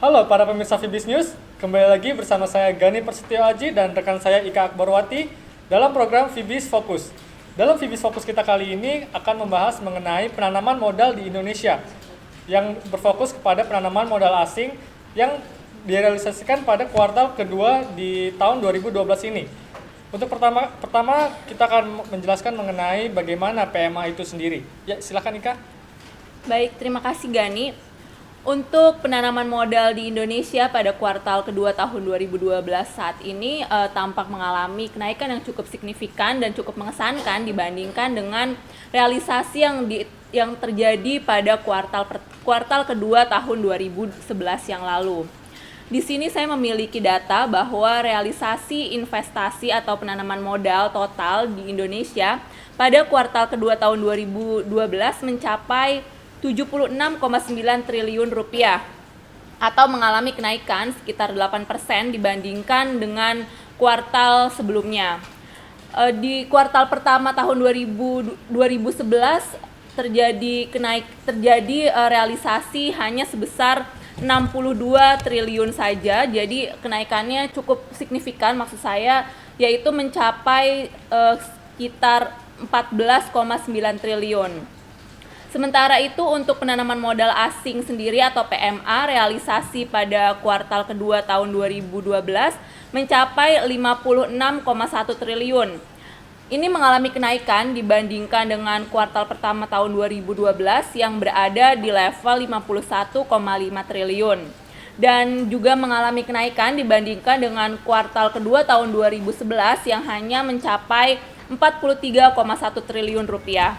Halo para pemirsa Fibis News, kembali lagi bersama saya Gani Persetio Aji dan rekan saya Ika Akbarwati dalam program Fibis Fokus. Dalam Fibis Fokus kita kali ini akan membahas mengenai penanaman modal di Indonesia yang berfokus kepada penanaman modal asing yang direalisasikan pada kuartal kedua di tahun 2012 ini. Untuk pertama kita akan menjelaskan mengenai bagaimana PMA itu sendiri. Ya, silakan Ika. Baik, terima kasih Gani. Untuk penanaman modal di Indonesia pada kuartal kedua tahun 2012 saat ini tampak mengalami kenaikan yang cukup signifikan dan cukup mengesankan dibandingkan dengan realisasi yang terjadi pada kuartal kedua tahun 2011 yang lalu. Di sini saya memiliki data bahwa realisasi investasi atau penanaman modal total di Indonesia pada kuartal kedua tahun 2012 mencapai 76,9 triliun rupiah atau mengalami kenaikan sekitar 8% dibandingkan dengan kuartal sebelumnya. Di kuartal pertama tahun 2011 terjadi realisasi hanya sebesar 62 triliun saja. Jadi kenaikannya cukup signifikan, maksud saya yaitu mencapai sekitar 14,9 triliun. Sementara itu untuk penanaman modal asing sendiri atau PMA realisasi pada kuartal kedua tahun 2012 mencapai 56,1 triliun. Ini mengalami kenaikan dibandingkan dengan kuartal pertama tahun 2012 yang berada di level 51,5 triliun. Dan juga mengalami kenaikan dibandingkan dengan kuartal kedua tahun 2011 yang hanya mencapai 43,1 triliun rupiah.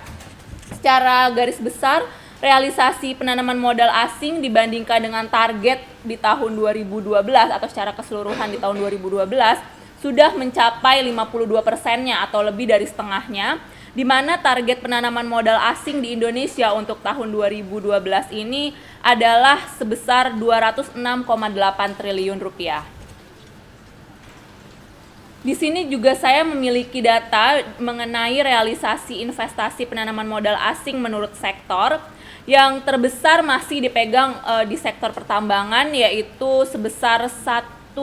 Secara garis besar, realisasi penanaman modal asing dibandingkan dengan target di tahun 2012 atau secara keseluruhan di tahun 2012 sudah mencapai 52%-nya atau lebih dari setengahnya, di mana target penanaman modal asing di Indonesia untuk tahun 2012 ini adalah sebesar 206,8 triliun rupiah. Di sini juga saya memiliki data mengenai realisasi investasi penanaman modal asing menurut sektor. Yang terbesar masih dipegang di sektor pertambangan, yaitu sebesar 1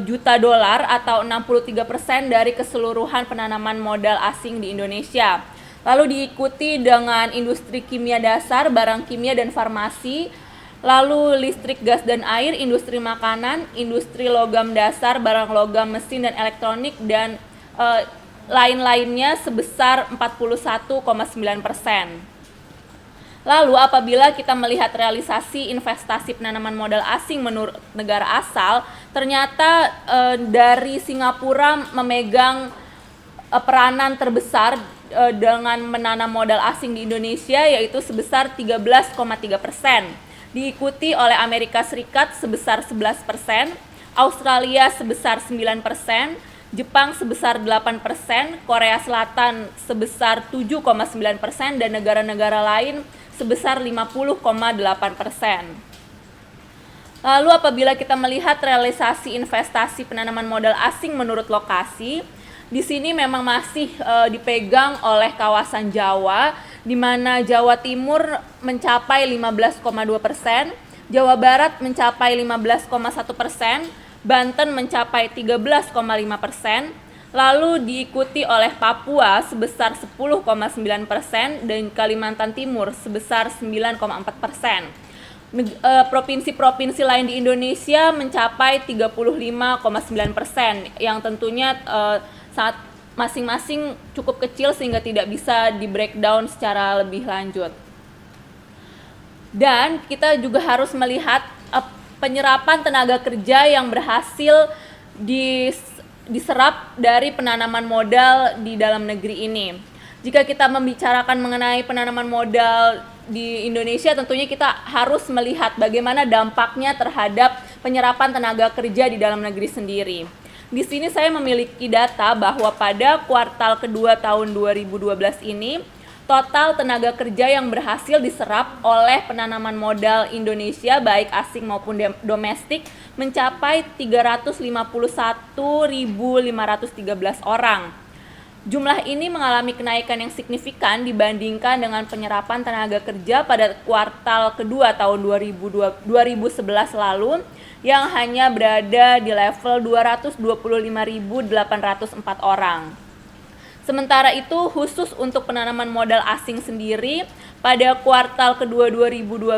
juta dolar atau 63% dari keseluruhan penanaman modal asing di Indonesia. Lalu diikuti dengan industri kimia dasar, barang kimia dan farmasi, lalu listrik, gas dan air, industri makanan, industri logam dasar, barang logam, mesin dan elektronik, dan lain-lainnya sebesar 41,9%. Lalu apabila kita melihat realisasi investasi penanaman modal asing menurut negara asal, ternyata dari Singapura memegang peranan terbesar dengan menanam modal asing di Indonesia, yaitu sebesar 13,3%. Diikuti oleh Amerika Serikat sebesar 11%, Australia sebesar 9%, Jepang sebesar 8%, Korea Selatan sebesar 7,9%, dan negara-negara lain sebesar 50,8%. Lalu apabila kita melihat realisasi investasi penanaman modal asing menurut lokasi, di sini memang masih dipegang oleh kawasan Jawa, di mana Jawa Timur mencapai 15,2%, Jawa Barat mencapai 15,1%, Banten mencapai 13,5%, lalu diikuti oleh Papua sebesar 10,9% dan Kalimantan Timur sebesar 9,4%. Provinsi-provinsi lain di Indonesia mencapai 35,9%, yang tentunya saat masing-masing cukup kecil sehingga tidak bisa di breakdown secara lebih lanjut. Dan kita juga harus melihat penyerapan tenaga kerja yang berhasil diserap dari penanaman modal di dalam negeri ini. Jika kita membicarakan mengenai penanaman modal di Indonesia, tentunya kita harus melihat bagaimana dampaknya terhadap penyerapan tenaga kerja di dalam negeri sendiri. Di sini saya memiliki data bahwa pada kuartal kedua tahun 2012 ini, total tenaga kerja yang berhasil diserap oleh penanaman modal Indonesia baik asing maupun domestik mencapai 351.513 orang. Jumlah ini mengalami kenaikan yang signifikan dibandingkan dengan penyerapan tenaga kerja pada kuartal kedua tahun 2011 lalu yang hanya berada di level 225.804 orang. Sementara itu, khusus untuk penanaman modal asing sendiri, pada kuartal kedua 2012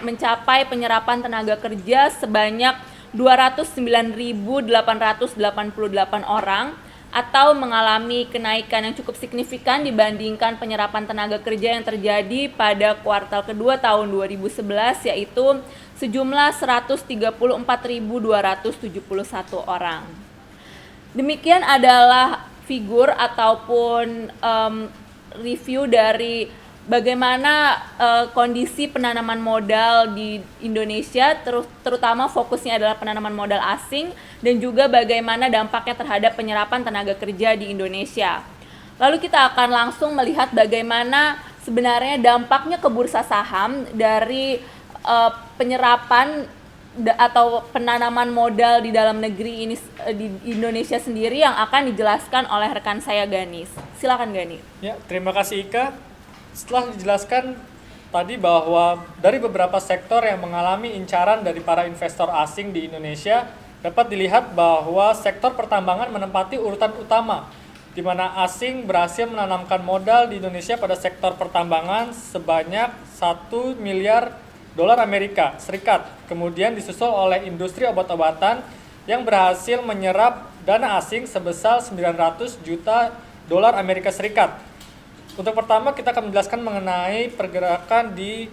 mencapai penyerapan tenaga kerja sebanyak 209.888 orang atau mengalami kenaikan yang cukup signifikan dibandingkan penyerapan tenaga kerja yang terjadi pada kuartal kedua tahun 2011, yaitu sejumlah 134.271 orang. Demikian adalah figur ataupun review dari bagaimana kondisi penanaman modal di Indonesia, terutama fokusnya adalah penanaman modal asing, dan juga bagaimana dampaknya terhadap penyerapan tenaga kerja di Indonesia. Lalu kita akan langsung melihat bagaimana sebenarnya dampaknya ke bursa saham dari penyerapan atau penanaman modal di dalam negeri ini di Indonesia sendiri, yang akan dijelaskan oleh rekan saya Ganis. Silakan Ganis. Ya, terima kasih Ika. Setelah dijelaskan tadi bahwa dari beberapa sektor yang mengalami incaran dari para investor asing di Indonesia, dapat dilihat bahwa sektor pertambangan menempati urutan utama, di mana asing berhasil menanamkan modal di Indonesia pada sektor pertambangan sebanyak 1 miliar dolar Amerika Serikat. Kemudian disusul oleh industri obat-obatan yang berhasil menyerap dana asing sebesar 900 juta dolar Amerika Serikat. Untuk pertama kita akan menjelaskan mengenai pergerakan di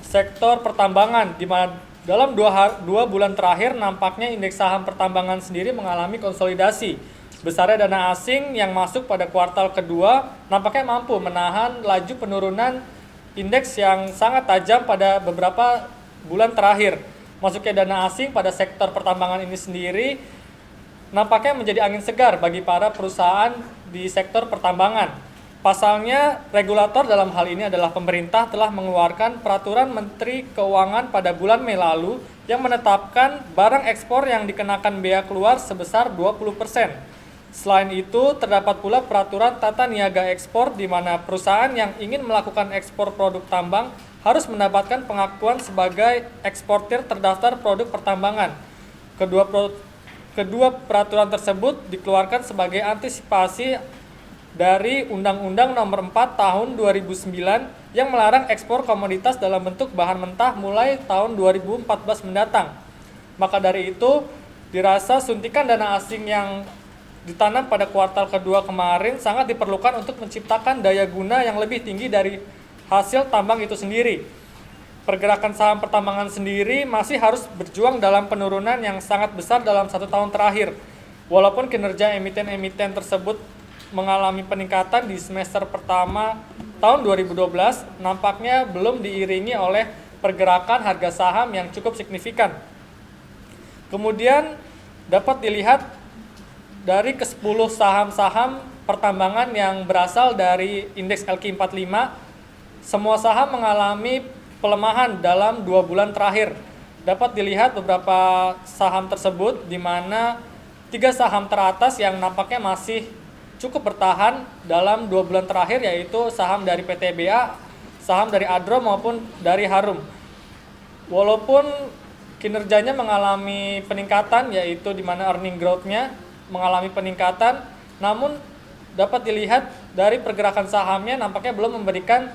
sektor pertambangan, di mana dalam dua bulan terakhir nampaknya indeks saham pertambangan sendiri mengalami konsolidasi. Besarnya dana asing yang masuk pada kuartal kedua nampaknya mampu menahan laju penurunan indeks yang sangat tajam pada beberapa bulan terakhir. Masuknya dana asing pada sektor pertambangan ini sendiri nampaknya menjadi angin segar bagi para perusahaan di sektor pertambangan. Pasalnya, regulator dalam hal ini adalah pemerintah telah mengeluarkan peraturan Menteri Keuangan pada bulan Mei lalu yang menetapkan barang ekspor yang dikenakan bea keluar sebesar 20%. Selain itu, terdapat pula peraturan tata niaga ekspor di mana perusahaan yang ingin melakukan ekspor produk tambang harus mendapatkan pengakuan sebagai eksportir terdaftar produk pertambangan. Kedua peraturan tersebut dikeluarkan sebagai antisipasi dari Undang-Undang Nomor 4 Tahun 2009 yang melarang ekspor komoditas dalam bentuk bahan mentah mulai tahun 2014 mendatang. Maka dari itu, dirasa suntikan dana asing yang ditanam pada kuartal kedua kemarin sangat diperlukan untuk menciptakan daya guna yang lebih tinggi dari hasil tambang itu sendiri. Pergerakan saham pertambangan sendiri masih harus berjuang dalam penurunan yang sangat besar dalam 1 tahun terakhir. Walaupun kinerja emiten-emiten tersebut mengalami peningkatan di semester pertama tahun 2012, nampaknya belum diiringi oleh pergerakan harga saham yang cukup signifikan. Kemudian dapat dilihat dari ke-10 saham-saham pertambangan yang berasal dari indeks LQ45, semua saham mengalami pelemahan dalam 2 bulan terakhir. Dapat dilihat beberapa saham tersebut, di mana 3 saham teratas yang nampaknya masih cukup bertahan dalam 2 bulan terakhir, yaitu saham dari PTBA, saham dari Adro maupun dari Harum. Walaupun kinerjanya mengalami peningkatan, yaitu di mana earning growth-nya mengalami peningkatan, namun dapat dilihat dari pergerakan sahamnya nampaknya belum memberikan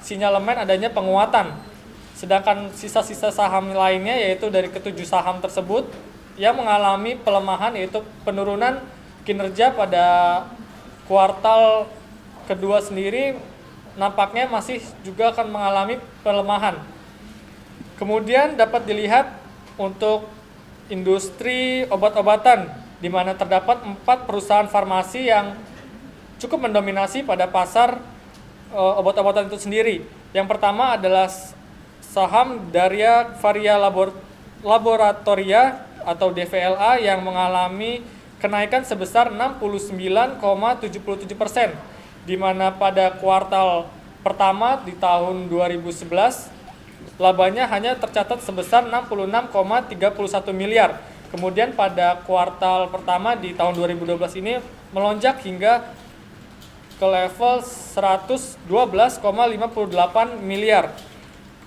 sinyalemen adanya penguatan. Sedangkan sisa-sisa saham lainnya, yaitu dari ke-7 saham tersebut yang mengalami pelemahan, yaitu penurunan kinerja pada kuartal kedua sendiri nampaknya masih juga akan mengalami pelemahan. Kemudian dapat dilihat untuk industri obat-obatan, di mana terdapat 4 perusahaan farmasi yang cukup mendominasi pada pasar obat-obatan itu sendiri. Yang pertama adalah saham Daria Varia Laboratoria atau DVLA yang mengalami kenaikan sebesar 69,77%, di mana pada kuartal pertama di tahun 2011 labanya hanya tercatat sebesar 66,31 miliar. Kemudian pada kuartal pertama di tahun 2012 ini melonjak hingga ke level 112,58 miliar.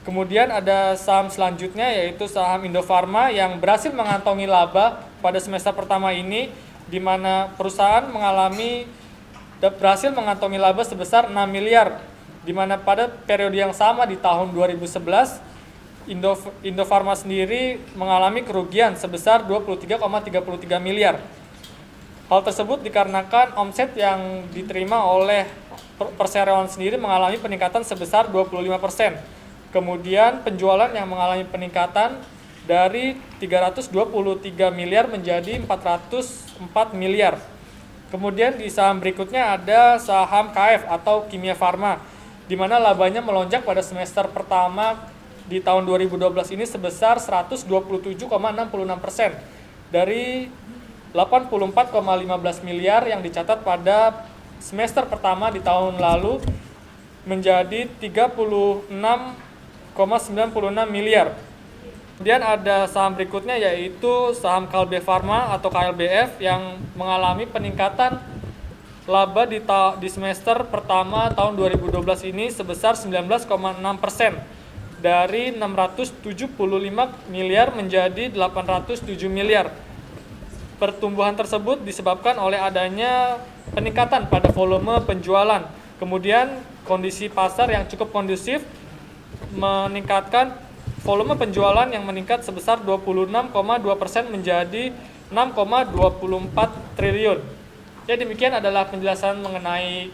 Kemudian ada saham selanjutnya yaitu saham Indofarma yang berhasil mengantongi laba pada semester pertama ini, di mana perusahaan berhasil mengantongi laba sebesar 6 miliar, di mana pada periode yang sama di tahun 2011 Indofarma sendiri mengalami kerugian sebesar 23,33 miliar. Hal tersebut dikarenakan omset yang diterima oleh perseroan sendiri mengalami peningkatan sebesar 25%. Kemudian penjualan yang mengalami peningkatan dari 323 miliar menjadi 404 miliar. Kemudian di saham berikutnya ada saham KF atau Kimia Farma, di mana labanya melonjak pada semester pertama di tahun 2012 ini sebesar 127,66% dari 84,15 miliar yang dicatat pada semester pertama di tahun lalu menjadi 36,96 miliar. Kemudian ada saham berikutnya yaitu saham Kalbe Farma atau KLBF yang mengalami peningkatan laba di semester pertama tahun 2012 ini sebesar 19,6% dari 675 miliar menjadi 807 miliar. Pertumbuhan tersebut disebabkan oleh adanya peningkatan pada volume penjualan. Kemudian kondisi pasar yang cukup kondusif meningkatkan volume penjualan yang meningkat sebesar 26,2% menjadi 6,24 triliun. Ya, demikian adalah penjelasan mengenai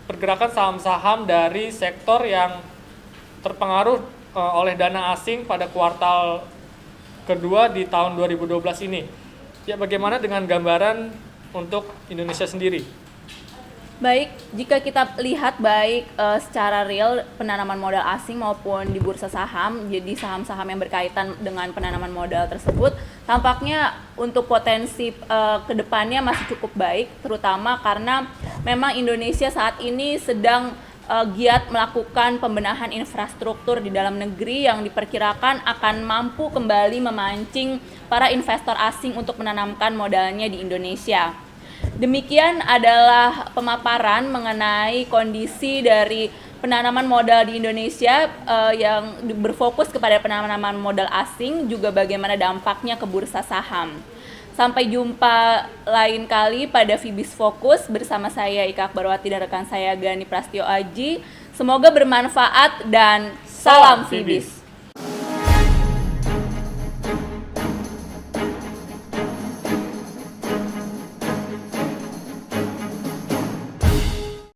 pergerakan saham-saham dari sektor yang terpengaruh oleh dana asing pada kuartal kedua di tahun 2012 ini. Ya, bagaimana dengan gambaran untuk Indonesia sendiri? Baik, jika kita lihat baik secara real penanaman modal asing maupun di bursa saham, jadi saham-saham yang berkaitan dengan penanaman modal tersebut, tampaknya untuk potensi kedepannya masih cukup baik, terutama karena memang Indonesia saat ini sedang giat melakukan pembenahan infrastruktur di dalam negeri yang diperkirakan akan mampu kembali memancing para investor asing untuk menanamkan modalnya di Indonesia. Demikian adalah pemaparan mengenai kondisi dari penanaman modal di Indonesia yang berfokus kepada penanaman modal asing, juga bagaimana dampaknya ke bursa saham. Sampai jumpa lain kali pada Fibis Fokus bersama saya Ika Akbarwati dan rekan saya Gani Prastyo Aji. Semoga bermanfaat dan salam Fibis.